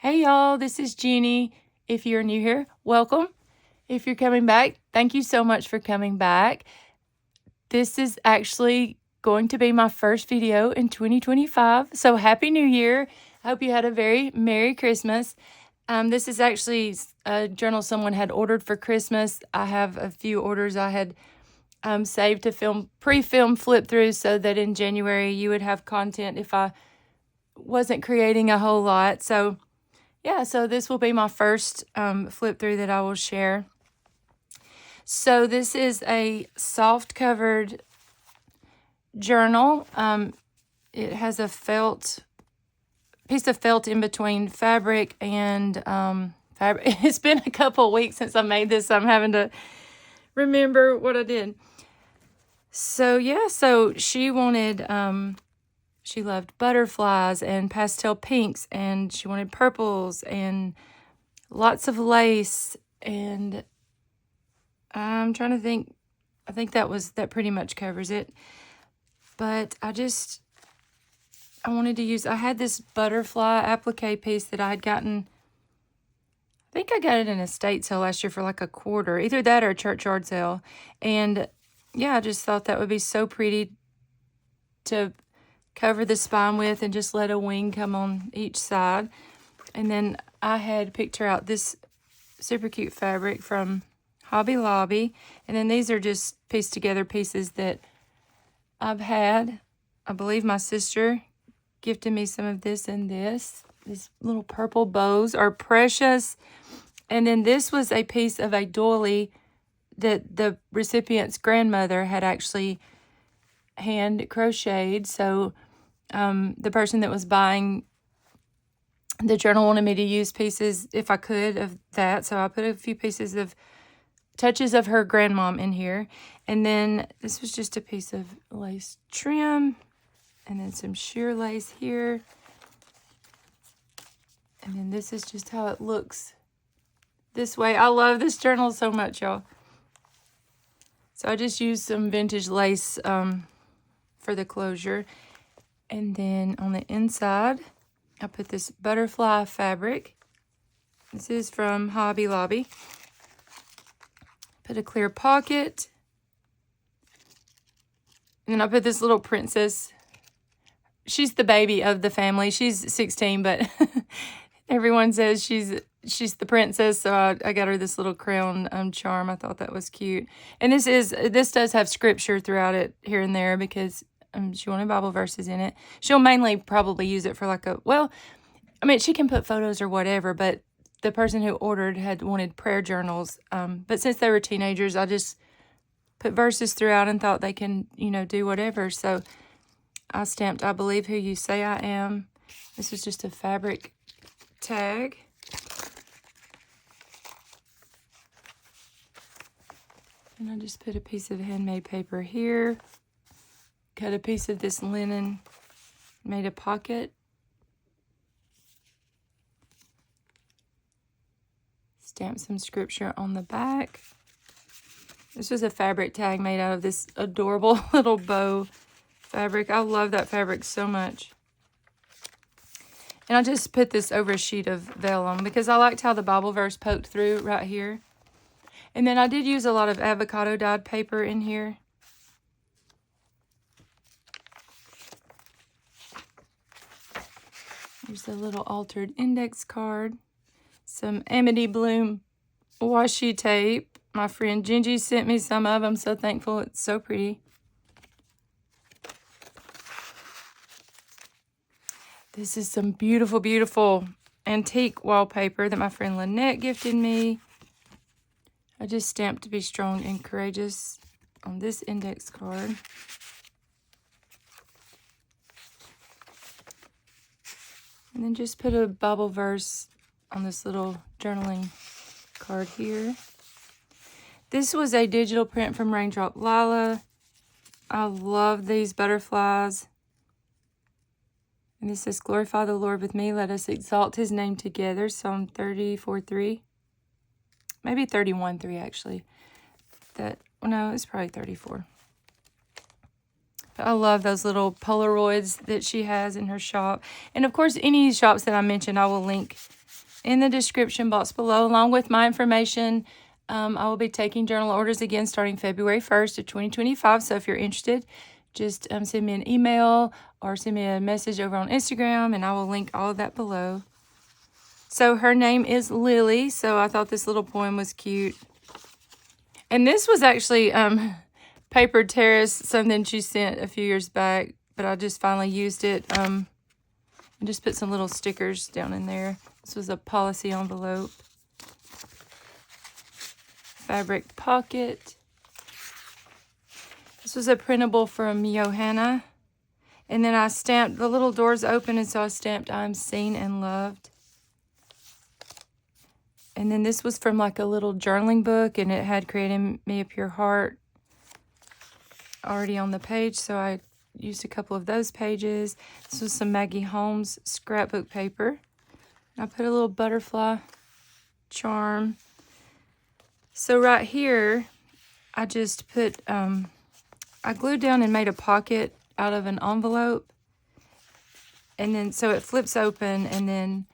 Hey y'all, this is Jeannie. If you're new here, welcome. If you're coming back, thank you so much for coming back. This is actually going to be my first video in 2025. So Happy New Year. I hope you had a very Merry Christmas. This is actually a journal someone had ordered for Christmas. I have a few orders I had saved to pre-film flip through so that in January you would have content if I wasn't creating a whole lot. So yeah, so this will be my first flip through that I will share. So this is a soft covered journal. It has a piece of felt in between fabric and fabric. It's been a couple of weeks since I made this, so I'm having to remember what I did. So yeah, so she wanted, she loved butterflies and pastel pinks, and she wanted purples and lots of lace, and I'm trying to think. I think that pretty much covers it. But I wanted to use, I had this butterfly applique piece that I had gotten, I think I got it in a estate sale last year for like a quarter, either that or a churchyard sale. And yeah, I just thought that would be so pretty to cover the spine with and just let a wing come on each side. And then I had picked her out this super cute fabric from Hobby Lobby. And then these are just pieced together pieces that I've had. I believe my sister gifted me some of this and this. These little purple bows are precious. And then this was a piece of a doily that the recipient's grandmother had actually hand crocheted. So the person that was buying the journal wanted me to use pieces, if I could, of that. So I put a few pieces of touches of her grandmom in here. And then this was just a piece of lace trim. And then some sheer lace here. And then this is just how it looks this way. I love this journal so much, y'all. So I just used some vintage lace for the closure. And then on the inside, I put this butterfly fabric. This is from Hobby Lobby. Put a clear pocket. And then I put this little princess. She's the baby of the family. She's 16, but everyone says she's the princess. So I got her this little crown charm. I thought that was cute. And this does have scripture throughout it here and there because she wanted Bible verses in it. She'll mainly probably use it for she can put photos or whatever, but the person who ordered had wanted prayer journals. But since they were teenagers, I just put verses throughout and thought they can, do whatever. So I stamped, I believe who you say I am. This is just a fabric tag. And I just put a piece of handmade paper here. Cut a piece of this linen, made a pocket. Stamped some scripture on the back. This was a fabric tag made out of this adorable little bow fabric. I love that fabric so much. And I just put this over a sheet of vellum because I liked how the Bible verse poked through right here. And then I did use a lot of avocado dyed paper in here. Here's a little altered index card. Some Amity Bloom washi tape. My friend Gingy sent me some of them. So thankful. It's so pretty. This is some beautiful, beautiful antique wallpaper that my friend Lynette gifted me. I just stamped to be strong and courageous on this index card. And then just put a Bible verse on this little journaling card here. This was a digital print from Raindrop Lila. I love these butterflies. And this says, glorify the Lord with me. Let us exalt his name together. Psalm 34:3. Maybe 31:3 actually. No, it's probably 34. But I love those little Polaroids that she has in her shop. And of course, any shops that I mentioned, I will link in the description box below, along with my information. I will be taking journal orders again starting February 1st of 2025. So if you're interested, just send me an email or send me a message over on Instagram, and I will link all of that below. So her name is Lily, so I thought this little poem was cute. And this was actually Paper Terrace, something she sent a few years back, but I just finally used it. And just put some little stickers down in there. This was a policy envelope. Fabric pocket. This was a printable from Johanna. And then I stamped, the little doors open, and so I stamped I'm Seen and Loved. And then this was from like a little journaling book, and it had Creating Me a Pure Heart already on the page, so I used a couple of those pages. This was some Maggie Holmes scrapbook paper. I put a little butterfly charm. So right here, I just put, I glued down and made a pocket out of an envelope. And then, so it flips open, and then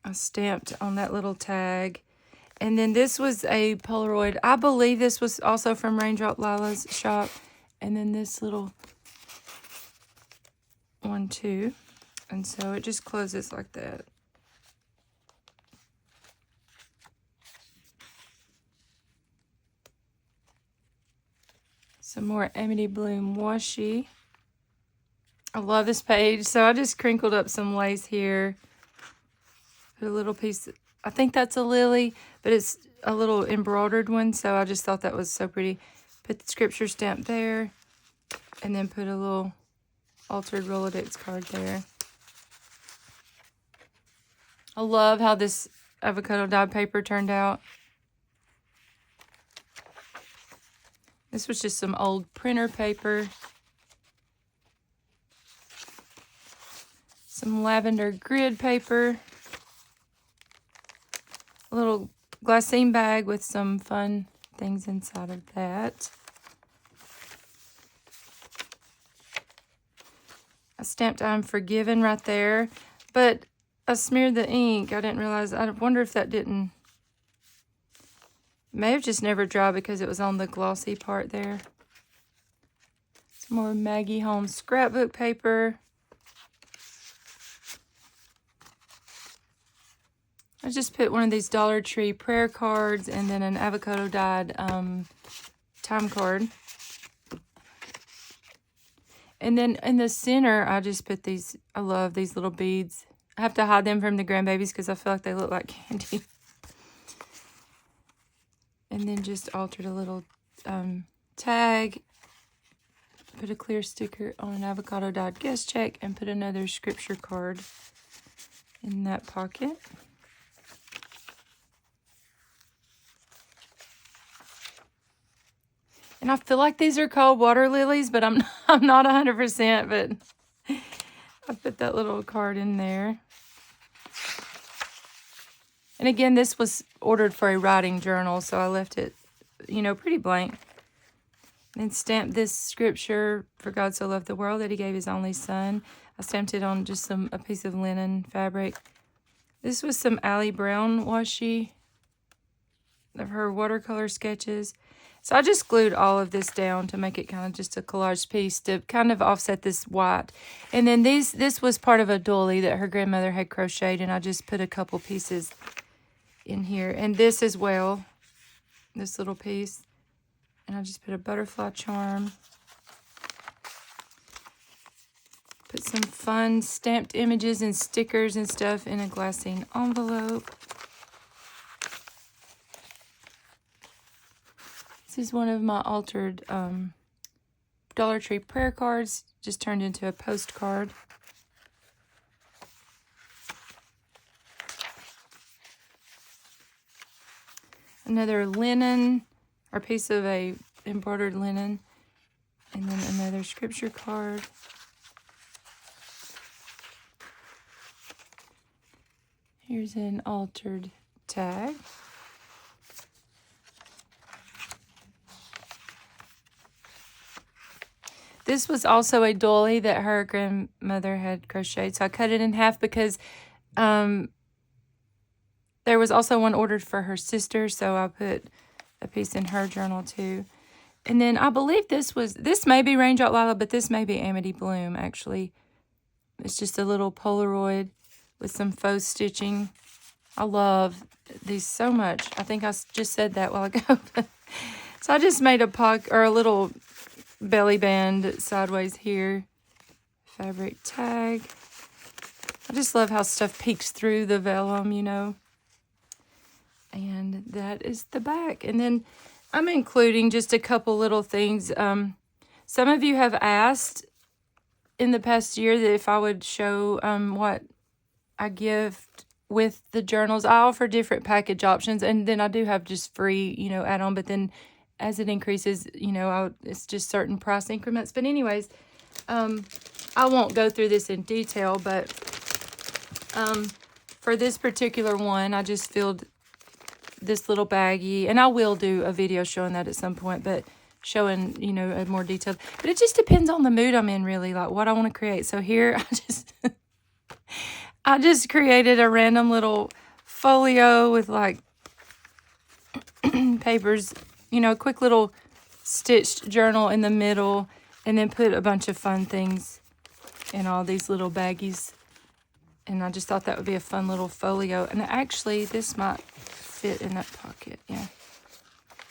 I stamped on that little tag. And then this was a Polaroid. I believe this was also from Raindrop Lila's shop. And then this little one too. And so it just closes like that. Some more Amity Bloom washi. I love this page. So I just crinkled up some lace here. Put a little piece, I think that's a lily, but it's a little embroidered one. So I just thought that was so pretty. Put the scripture stamp there. And then put a little altered Rolodex card there. I love how this avocado dyed paper turned out. This was just some old printer paper. Some lavender grid paper. A little glassine bag with some fun things inside of that. I stamped I'm Forgiven right there, but I smeared the ink. I didn't realize. I wonder if that didn't. May have just never dried because it was on the glossy part there. Some more Maggie Holmes scrapbook paper. I just put one of these Dollar Tree prayer cards and then an avocado dyed time card. And then in the center, I just put these, I love these little beads. I have to hide them from the grandbabies because I feel like they look like candy. And then just altered a little tag. Put a clear sticker on an avocado dyed guest check and put another scripture card in that pocket. And I feel like these are called water lilies, but I'm not 100%, but I put that little card in there. And again, this was ordered for a writing journal, so I left it, you know, pretty blank. And stamped this scripture, for God so loved the world that he gave his only son. I stamped it on just a piece of linen fabric. This was some Allie Brown washi of her watercolor sketches. So I just glued all of this down to make it kind of just a collage piece to kind of offset this white. And then this was part of a doily that her grandmother had crocheted, and I just put a couple pieces in here. And this as well, this little piece. And I just put a butterfly charm. Put some fun stamped images and stickers and stuff in a glassine envelope. This is one of my altered Dollar Tree prayer cards, just turned into a postcard. Another linen, or piece of a embroidered linen, and then another scripture card. Here's an altered tag. This was also a doily that her grandmother had crocheted. So I cut it in half because There was also one ordered for her sister, so I put a piece in her journal too. And then I believe this may be Raindrop Lilac, but this may be Amity Bloom, actually. It's just a little Polaroid with some faux stitching. I love these so much. I think I just said that a while ago. So I just made a little belly band sideways here. Fabric tag. I just love how stuff peeks through the vellum, you know. And that is the back. And then I'm including just a couple little things. Some of you have asked in the past year that if I would show what I gift with the journals. I offer different package options, and then I do have just free, you know, add-on. But then as it increases, you know, it's just certain price increments. But anyways, I won't go through this in detail, but for this particular one, I just filled this little baggie, and I will do a video showing that at some point, but showing, you know, a more detailed. But it just depends on the mood I'm in, really, like what I want to create. So here, I just created a random little folio with like papers, you know, a quick little stitched journal in the middle, and then put a bunch of fun things in all these little baggies. And I just thought that would be a fun little folio. And actually, this might fit in that pocket. Yeah.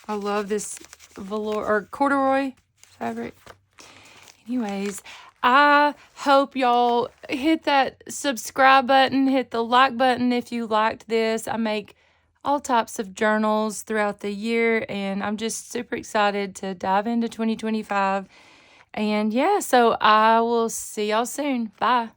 I love this velour or corduroy fabric. Anyways, I hope y'all hit that subscribe button, hit the like button if you liked this. I make all types of journals throughout the year, and I'm just super excited to dive into 2025. And yeah, so I will see y'all soon. Bye.